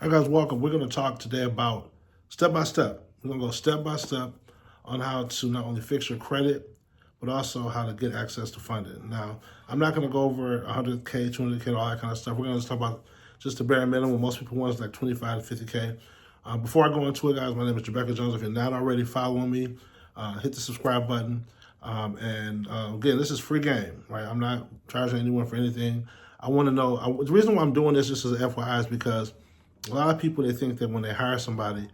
Hi guys, welcome. We're going to talk today about step by step. We're going to go step by step on how to not only fix your credit, but also how to get access to funding. Now, I'm not going to go over 100K, 200K, all that kind of stuff. We're going to talk about just the bare minimum. Most people want is like 25 to 50K. Before I go into it, guys, my name is Jaabecca Jones. If you're not already following me, hit the subscribe button. Again, this is free game, right? I'm not charging anyone for anything. I want to know, the reason why I'm doing this just as an FYI is because a lot of people, they think that when they hire somebody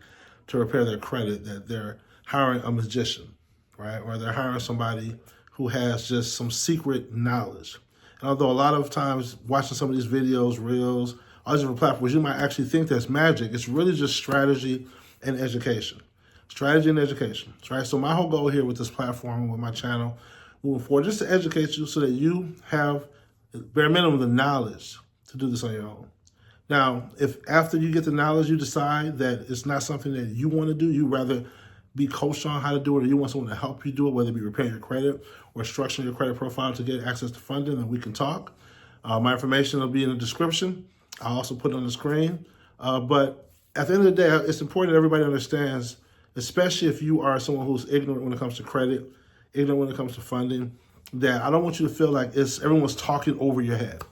to repair their credit, that they're hiring a magician, right? Or they're hiring somebody who has just some secret knowledge. And although a lot of times watching some of these videos, reels, all these different platforms, you might actually think that's magic. It's really just strategy and education. Strategy and education, right? So my whole goal here with this platform, with my channel, moving forward, just to educate you so that you have, bare minimum, the knowledge to do this on your own. Now, if after you get the knowledge, you decide that it's not something that you want to do, you rather be coached on how to do it, or you want someone to help you do it, whether it be repairing your credit or structuring your credit profile to get access to funding, then we can talk. My information will be in the description. I'll also put it on the screen. But at the end of the day, it's important that everybody understands, especially if you are someone who's ignorant when it comes to credit, ignorant when it comes to funding, that I don't want you to feel like everyone's talking over your head.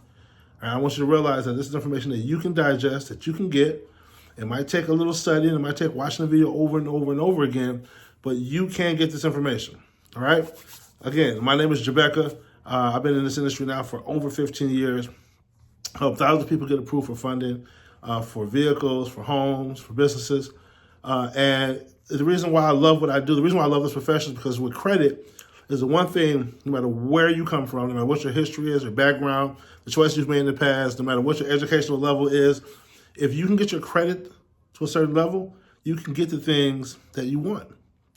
I want you to realize that this is information that you can digest, that you can get. It might take a little studying, it might take watching the video over and over and over again, but you can get this information, all right? Again, my name is Jaabecca. I've been in this industry now for over 15 years. Helped thousands of people get approved for funding, for vehicles, for homes, for businesses. And the reason why I love what I do, the reason why I love this profession is because with credit, is the one thing, no matter where you come from, no matter what your history is, your background, the choices you've made in the past, no matter what your educational level is, if you can get your credit to a certain level, you can get the things that you want.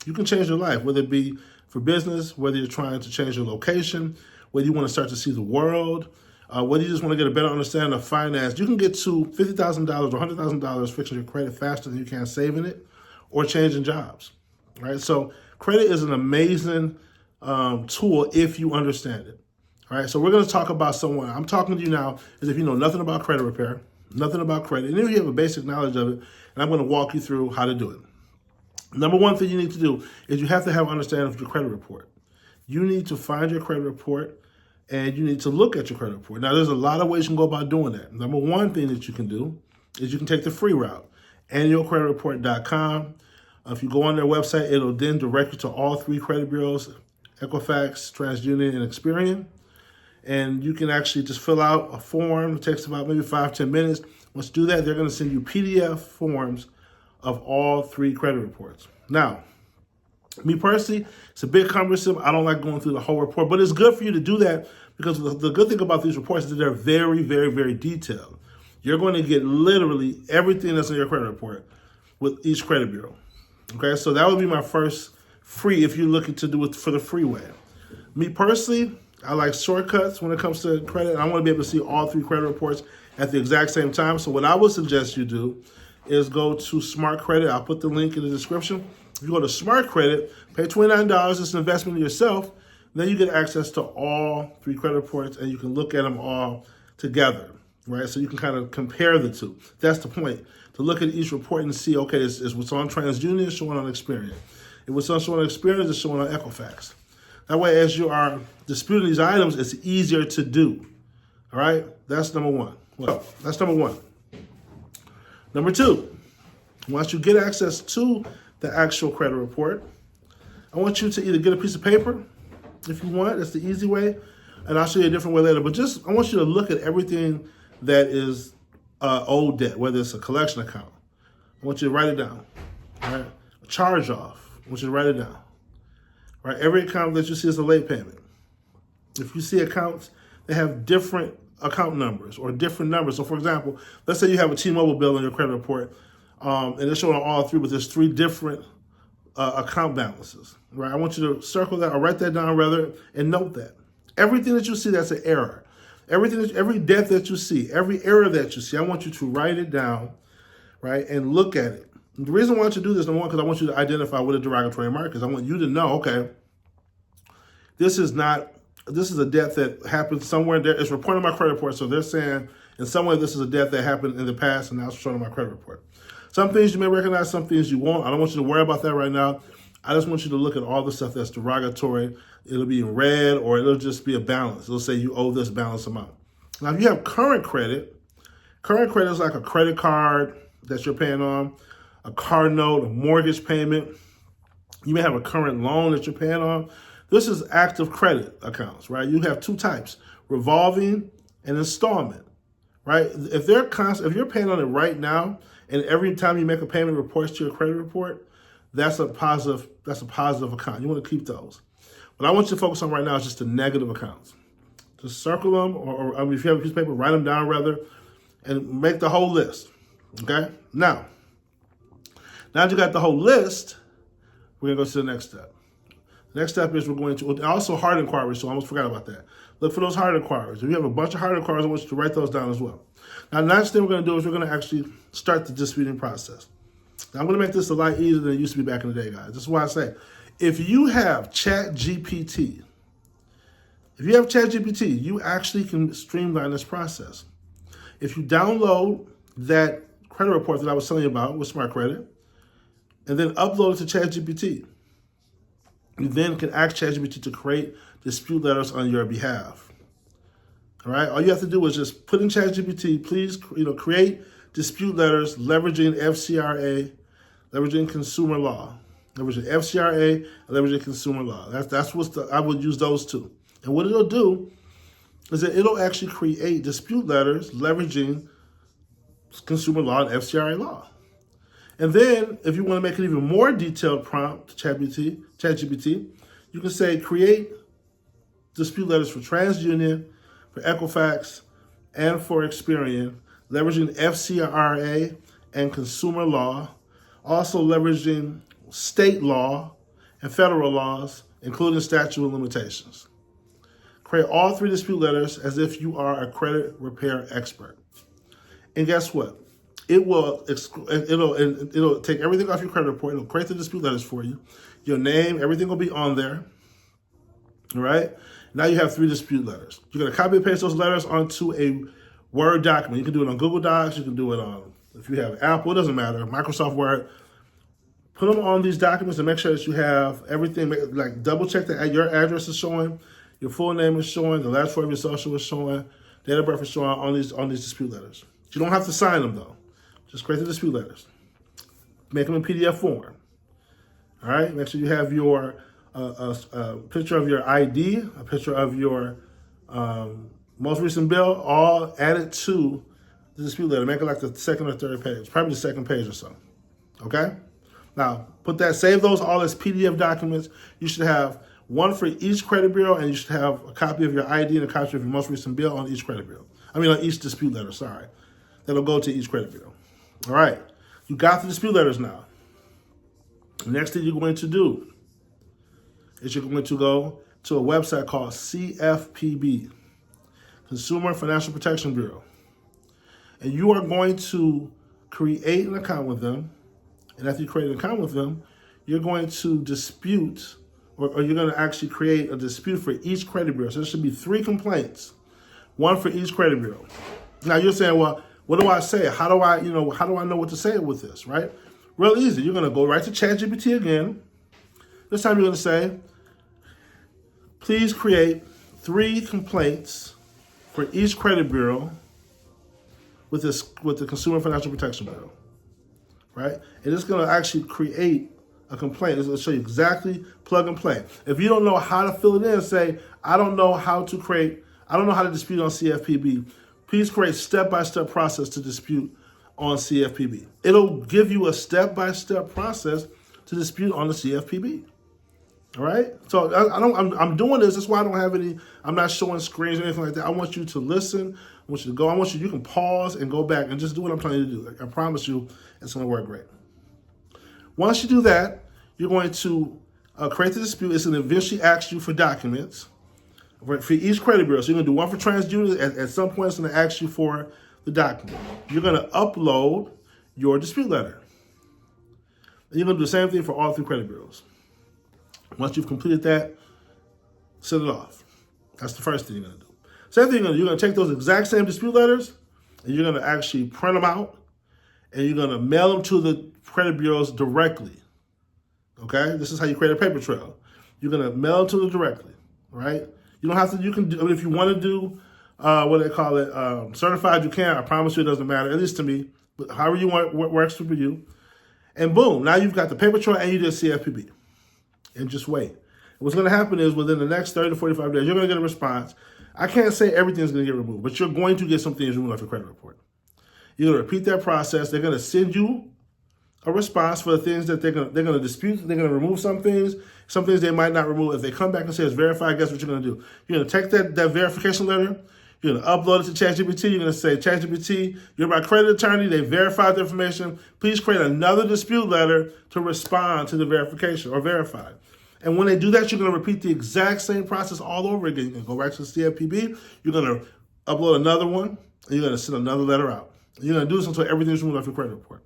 You can change your life, whether it be for business, whether you're trying to change your location, whether you want to start to see the world, whether you just want to get a better understanding of finance. You can get to $50,000 or $100,000 fixing your credit faster than you can saving it or changing jobs, right? So credit is an amazing tool if you understand it. All right, so we're going to talk about someone. I'm talking to you now as if you know nothing about credit repair, nothing about credit, and if you have a basic knowledge of it, and I'm going to walk you through how to do it. Number one thing you need to do is you have to have an understanding of your credit report. You need to find your credit report, and you need to look at your credit report. Now, there's a lot of ways you can go about doing that. Number one thing that you can do is you can take the free route, annualcreditreport.com. If you go on their website, it'll then direct you to all three credit bureaus, Equifax, TransUnion, and Experian. And you can actually just fill out a form. It takes about maybe 5-10 minutes. Once you do that, they're going to send you PDF forms of all three credit reports. Now, me personally, it's a bit cumbersome. I don't like going through the whole report, but it's good for you to do that because the good thing about these reports is that they're very, very, very detailed. You're going to get literally everything that's in your credit report with each credit bureau. Okay, so that would be my first free if you're looking to do it for the free way. Me personally, I like shortcuts when it comes to credit. I want to be able to see all three credit reports at the exact same time. So what I would suggest you do is go to Smart Credit. I'll put the link in the description. If you go to Smart Credit, pay $29. It's an investment in yourself. Then you get access to all three credit reports, and you can look at them all together, right? So you can kind of compare the two. That's the point, to look at each report and see, okay, is what's on TransUnion showing on Experian? If what's on showing on Experian is showing on Equifax. That way, as you are disputing these items, it's easier to do. All right? That's number one. Well, that's number one. Number two, once you get access to the actual credit report, I want you to either get a piece of paper if you want. That's the easy way. And I'll show you a different way later. But I want you to look at everything that is owed debt, whether it's a collection account. I want you to write it down. All right? A charge off. I want you to write it down. Right, every account that you see is a late payment. If you see accounts that have different account numbers or different numbers. So for example, let's say you have a T-Mobile bill on your credit report, and it's showing on all three, but there's three different account balances. Right, I want you to circle that or write that down rather, and note that. Everything that you see that's an error. Every debt that you see, every error that you see, I want you to write it down, right, and look at it. The reason I want you to do this, number one, because I want you to identify what a derogatory mark is. I want you to know, okay, this is a debt that happened somewhere there. It's reported on my credit report, so they're saying In some way, this is a debt that happened in the past, and now it's shown on my credit report. Some things you may recognize, some things you won't. I don't want you to worry about that right now. I just want you to look at all the stuff that's derogatory. It'll be in red, or it'll just be a balance. It'll say you owe this balance amount. Now, if you have current credit is like a credit card that you're paying on, a car note, a mortgage payment. You may have a current loan that you're paying on. This is active credit accounts, right? You have two types, revolving and installment, right? If you're paying on it right now, and every time you make a payment reports to your credit report, that's a positive account. You want to keep those. What I want you to focus on right now is just the negative accounts. Just circle them, or if you have a piece of paper, write them down rather, and make the whole list, okay? Now that you got the whole list, we're gonna go to the next step. The next step is we're going to, also hard inquiries, so I almost forgot about that. Look for those hard inquiries. If you have a bunch of hard inquiries, I want you to write those down as well. Now, the next thing we're gonna do is we're gonna actually start the disputing process. Now, I'm gonna make this a lot easier than it used to be back in the day, guys. This is why I say, if you have ChatGPT, you actually can streamline this process. If you download that credit report that I was telling you about with Smart Credit, and then upload it to ChatGPT, you then can ask ChatGPT to create dispute letters on your behalf. All right, all you have to do is just put in ChatGPT, please, create dispute letters leveraging FCRA, leveraging consumer law, leveraging FCRA, and leveraging consumer law. I would use those two. And what it'll do is that it'll actually create dispute letters leveraging consumer law and FCRA law. And then, if you want to make an even more detailed prompt to ChatGPT, you can say, create dispute letters for TransUnion, for Equifax, and for Experian, leveraging FCRA and consumer law, also leveraging state law and federal laws, including statute of limitations. Create all three dispute letters as if you are a credit repair expert. And guess what? It'll take everything off your credit report. It'll create the dispute letters for you. Your name, everything will be on there. All right? Now you have three dispute letters. You're going to copy and paste those letters onto a Word document. You can do it on Google Docs. You can do it on, if you have Apple, it doesn't matter, Microsoft Word. Put them on these documents and make sure that you have everything. Like double check that your address is showing, your full name is showing, the last four of your social is showing, date of birth is showing on these dispute letters. You don't have to sign them though. Just create the dispute letters. Make them in PDF form. All right. Make sure you have your a picture of your ID, a picture of your most recent bill, all added to the dispute letter. Make it like the second or third page, probably the second page or so. Okay. Now save those all as PDF documents. You should have one for each credit bureau, and you should have a copy of your ID and a copy of your most recent bill on each credit bureau. On each dispute letter. Sorry, that'll go to each credit bureau. All right, you got the dispute letters now. The next thing you're going to do is you're going to go to a website called CFPB, Consumer Financial Protection Bureau. And you are going to create an account with them. And after you create an account with them, you're going to dispute, or you're going to actually create a dispute for each credit bureau. So there should be 3 complaints, one for each credit bureau. Now you're saying, well, what do I say? How do I know what to say with this, right? Real easy. You're going to go right to ChatGPT again. This time you're going to say, please create 3 complaints for each credit bureau with the Consumer Financial Protection Bureau, right? And it's going to actually create a complaint. It's going to show you exactly plug and play. If you don't know how to fill it in, say, I don't know how to dispute on CFPB. Please create step-by-step process to dispute on CFPB. It'll give you a step-by-step process to dispute on the CFPB. All right? So I'm doing this. That's why I don't have any, I'm not showing screens or anything like that. I want you to listen. I want you to go. You can pause and go back and just do what I'm telling you to do. Like, I promise you it's going to work great. Once you do that, you're going to create the dispute. It's going to eventually ask you for documents for each credit bureau. So you're going to do one for TransUnion. At some point, it's going to ask you for the document. You're going to upload your dispute letter. And you're going to do the same thing for all 3 credit bureaus. Once you've completed that, send it off. That's the first thing you're going to do. Second thing you're going to take those exact same dispute letters and you're going to actually print them out, and you're going to mail them to the credit bureaus directly. Okay? This is how you create a paper trail. You're going to mail them to them directly, right? You don't have to, you can do, if you want to do, what they call it, certified, you can. I promise you it doesn't matter, at least to me. But however you want, what works for you. And boom, now you've got the paper trail and you did CFPB. And just wait. And what's going to happen is within the next 30 to 45 days, you're going to get a response. I can't say everything's going to get removed, but you're going to get some things removed off your credit report. You're going to repeat that process. They're going to send you a response for the things that they're going to dispute. They're going to remove some things they might not remove. If they come back and say it's verified, guess what you're going to do? You're going to take that verification letter. You're going to upload it to ChatGPT. You're going to say, ChatGPT, you're my credit attorney. They verified the information. Please create another dispute letter to respond to the verification or verify. And when they do that, you're going to repeat the exact same process all over again. You're going to go back to the CFPB. You're going to upload another one, and you're going to send another letter out. And you're going to do this until everything's removed off your credit report.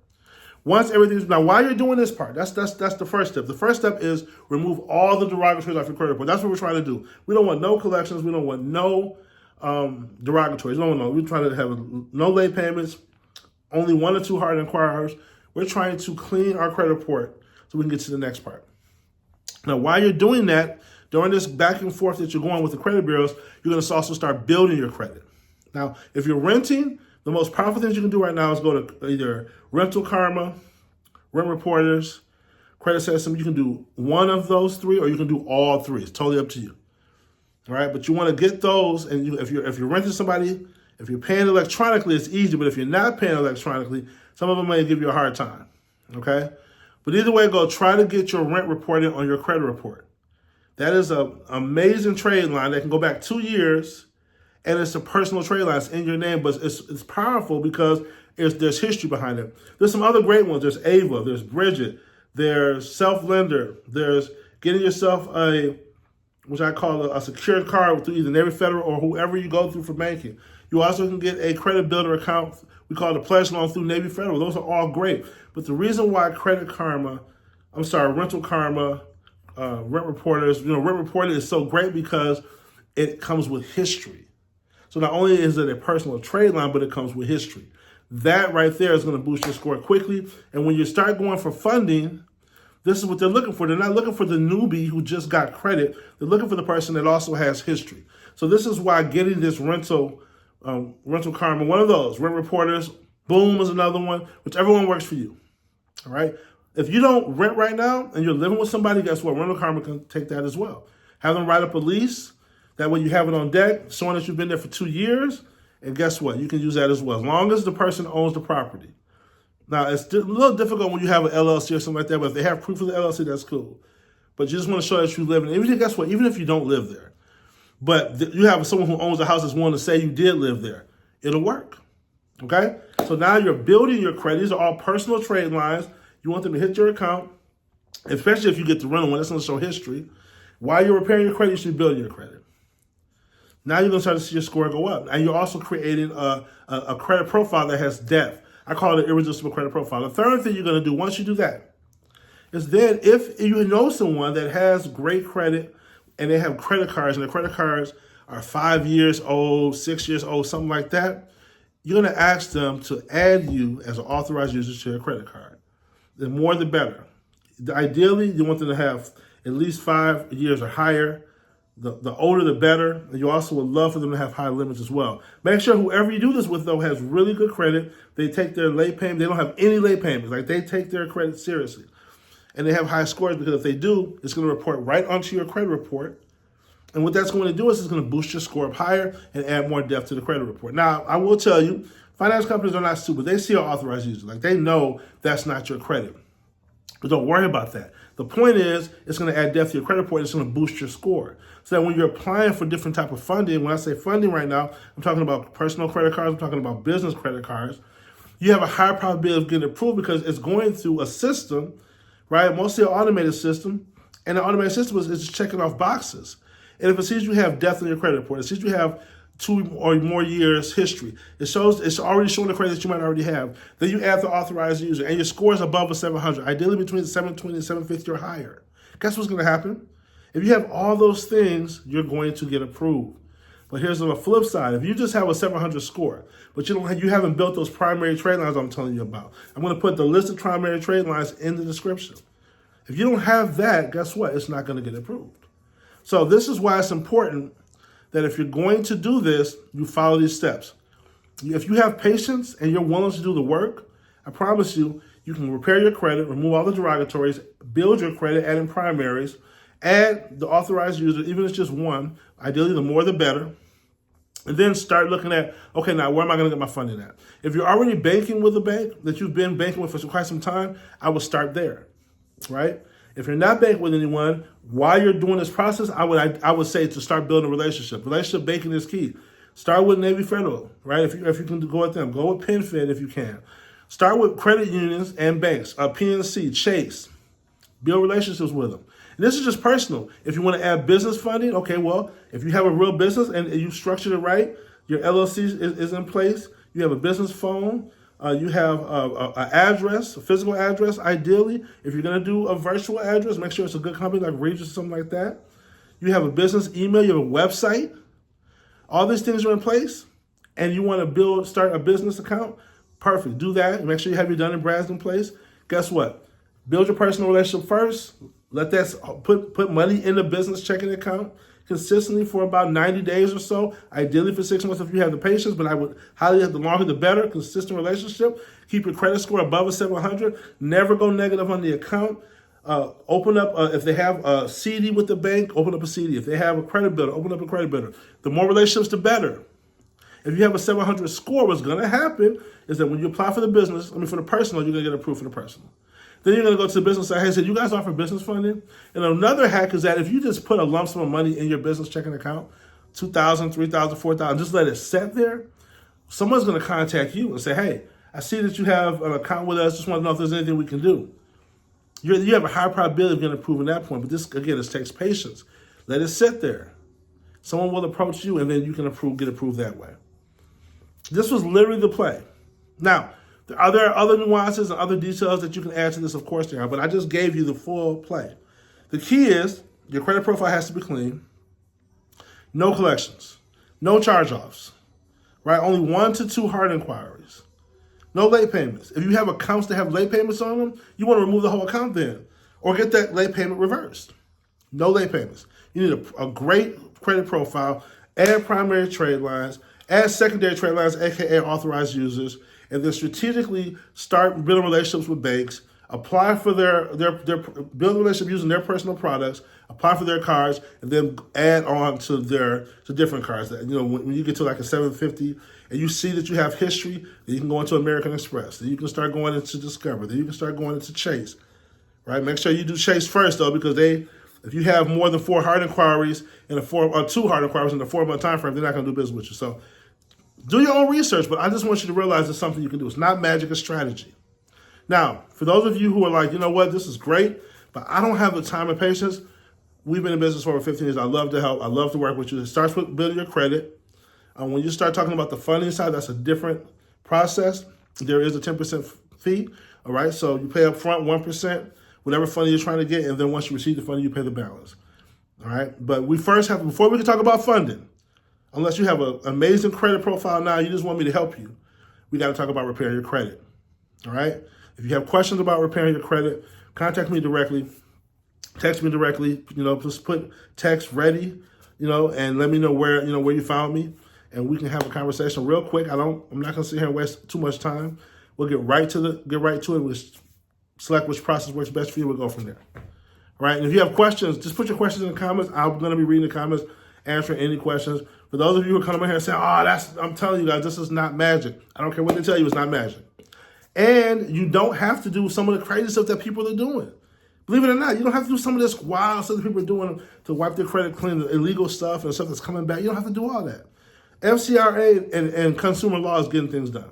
Once everything's, now while you're doing this part, that's the first step. The first step is remove all the derogatories off your credit report. That's what we're trying to do. We don't want no collections. We don't want no derogatories. No. We're trying to have no late payments, only 1 or 2 hard inquirers. We're trying to clean our credit report so we can get to the next part. Now, while you're doing that, during this back and forth that you're going with the credit bureaus, you're going to also start building your credit. Now, if you're renting, the most powerful things you can do right now is go to either Rental Karma, Rent Reporters, Credit System. You can do one of those 3, or you can do all 3. It's totally up to you. All right, but you want to get those, and if you're renting somebody, if you're paying electronically, it's easy. But if you're not paying electronically, some of them may give you a hard time. Okay, but either way, go try to get your rent reported on your credit report. That is an amazing trade line that can go back 2 years, and it's a personal trade line. It's in your name, but it's powerful because there's history behind it. There's some other great ones. There's Ava, there's Bridget, there's Self-Lender, there's getting yourself which I call a secured card through either Navy Federal or whoever you go through for banking. You also can get a credit builder account. We call it a pledge loan through Navy Federal. Those are all great. But the reason why Rental Karma, Rent Reporters, Rent Reporter is so great because it comes with history. So not only is it a personal trade line, but it comes with history. That right there is going to boost your score quickly. And when you start going for funding, this is what they're looking for. They're not looking for the newbie who just got credit. They're looking for the person that also has history. So this is why getting this Rental Karma, one of those, Rent Reporters, Boom is another one, whichever one works for you. All right? If you don't rent right now and you're living with somebody, guess what? Rental Karma can take that as well. Have them write up a lease. That way you have it on deck, showing that you've been there for 2 years. And guess what? You can use that as well, as long as the person owns the property. Now, it's a little difficult when you have an LLC or something like that, but if they have proof of the LLC, that's cool. But you just want to show that you live in it. Guess what? Even if you don't live there, but you have someone who owns the house that's willing to say you did live there, it'll work. Okay? So now you're building your credit. These are all personal trade lines. You want them to hit your account, especially if you get the rental one. That's going to show history. While you're repairing your credit, you should be building your credit. Now you're going to start to see your score go up. And you're also creating a credit profile that has depth. I call it an irresistible credit profile. The third thing you're going to do once you do that is then if you know someone that has great credit and they have credit cards and the credit cards are 5 years old, 6 years old, something like that, you're going to ask them to add you as an authorized user to their credit card. The more the better. Ideally, you want them to have at least 5 years or higher. The older, the better. And you also would love for them to have high limits as well. Make sure whoever you do this with, though, has really good credit. They take their late payment. They don't have any late payments. Like, they take their credit seriously. And they have high scores because if they do, it's going to report right onto your credit report. And what that's going to do is it's going to boost your score up higher and add more depth to the credit report. Now, I will tell you, finance companies are not stupid. They see an authorized user. Like, they know that's not your credit. But don't worry about that. The point is, it's going to add depth to your credit report. It's going to boost your score. So that when you're applying for different type of funding, when I say funding right now, I'm talking about personal credit cards, I'm talking about business credit cards, you have a higher probability of getting approved because it's going through a system, right? Mostly an automated system. And the automated system is just checking off boxes. And if it sees you have depth in your credit report, it sees you have 2 or more years history, it's already showing the credit that you might already have. Then you add the authorized user, and your score is above a 700, ideally between 720 and 750 or higher. Guess what's going to happen? If you have all those things, you're going to get approved. But here's on the flip side. If you just have a 700 score, but you haven't built those primary trade lines I'm telling you about, I'm going to put the list of primary trade lines in the description. If you don't have that, guess what? It's not going to get approved. So this is why it's important that if you're going to do this, you follow these steps. If you have patience and you're willing to do the work, I promise you, you can repair your credit, remove all the derogatories, build your credit, add in primaries, add the authorized user, even if it's just one. Ideally, the more the better. And then start looking at, okay, now where am I going to get my funding at? If you're already banking with a bank that you've been banking with for quite some time, I would start there, right? If you're not banking with anyone, while you're doing this process, I would say to start building a relationship. Relationship banking is key. Start with Navy Federal, right? If you can go with them, go with PenFed if you can. Start with credit unions and banks, PNC, Chase. Build relationships with them. And this is just personal. If you want to add business funding, okay, well, if you have a real business and you structured it right, your LLC is in place, you have a business phone, you have an address, a physical address, ideally. If you're going to do a virtual address, make sure it's a good company like Regis or something like that. You have a business email, you have a website. All these things are in place, and you want to start a business account, perfect. Do that. Make sure you have your Dun & Bradstreet in place. Guess what? Build your personal relationship first. Let that put money in the business checking account consistently for about 90 days or so. Ideally for 6 months if you have the patience, but I would highly, the longer the better. Consistent relationship. Keep your credit score above a 700. Never go negative on the account. Open up, if they have a CD with the bank, open up a CD. If they have a credit builder, open up a credit builder. The more relationships, the better. If you have a 700 score, what's going to happen is that when you apply for the business, for the personal, you're going to get approved for the personal. Then you're going to go to the business side and say, you guys offer business funding? And another hack is that if you just put a lump sum of money in your business checking account, $2,000, $3,000, $4,000, just let it sit there, someone's going to contact you and say, hey, I see that you have an account with us. Just want to know if there's anything we can do. You have a high probability of getting approved at that point. But this, again, this takes patience. Let it sit there. Someone will approach you, and then you can get approved that way. This was literally the play. Now, are there other nuances and other details that you can add to this? Of course there are, but I just gave you the full play. The key is your credit profile has to be clean. No collections. No charge-offs. Right? Only 1 to 2 hard inquiries. No late payments. If you have accounts that have late payments on them, you want to remove the whole account then. Or get that late payment reversed. No late payments. You need a great credit profile, add primary trade lines, add secondary trade lines, aka authorized users, and then strategically start building relationships with banks, apply for their build a relationship using their personal products, apply for their cards, and then add on to different cards. That, when you get to like a 750 and you see that you have history, then you can go into American Express. Then you can start going into Discover. Then you can start going into Chase. Right? Make sure you do Chase first though, because if you have more than 4 hard inquiries or 2 hard inquiries in a 4-month time frame, they're not going to do business with you. So do your own research, but I just want you to realize it's something you can do. It's not magic, it's strategy. Now, for those of you who are like, you know what, this is great, but I don't have the time and patience. We've been in business for over 15 years. I love to help. I love to work with you. It starts with building your credit. When you start talking about the funding side, that's a different process. There is a 10% fee, all right? So you pay up front 1%, whatever funding you're trying to get, and then once you receive the funding, you pay the balance, all right? But before we can talk about funding, unless you have an amazing credit profile now, you just want me to help you, we got to talk about repairing your credit, all right? If you have questions about repairing your credit, contact me directly, text me directly, just put text ready, and let me know where you found me, and we can have a conversation real quick. I'm not going to sit here and waste too much time. We'll get right to it. We'll select which process works best for you. We'll go from there. All right? And if you have questions, just put your questions in the comments. I'm going to be reading the comments, answering any questions. For those of you who are coming in here and saying, I'm telling you guys, this is not magic. I don't care what they tell you, it's not magic. And you don't have to do some of the crazy stuff that people are doing. Believe it or not, you don't have to do some of this wild stuff that people are doing to wipe their credit clean, the illegal stuff and stuff that's coming back. You don't have to do all that. FCRA and consumer law is getting things done.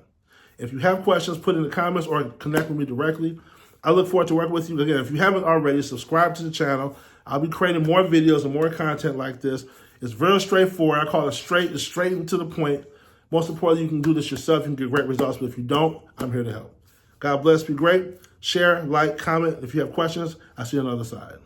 If you have questions, put in the comments or connect with me directly. I look forward to working with you. Again, if you haven't already, subscribe to the channel. I'll be creating more videos and more content like this. It's very straightforward. I call it straight and to the point. Most importantly, you can do this yourself. You can get great results. But if you don't, I'm here to help. God bless. Be great. Share, like, comment. If you have questions, I'll see you on the other side.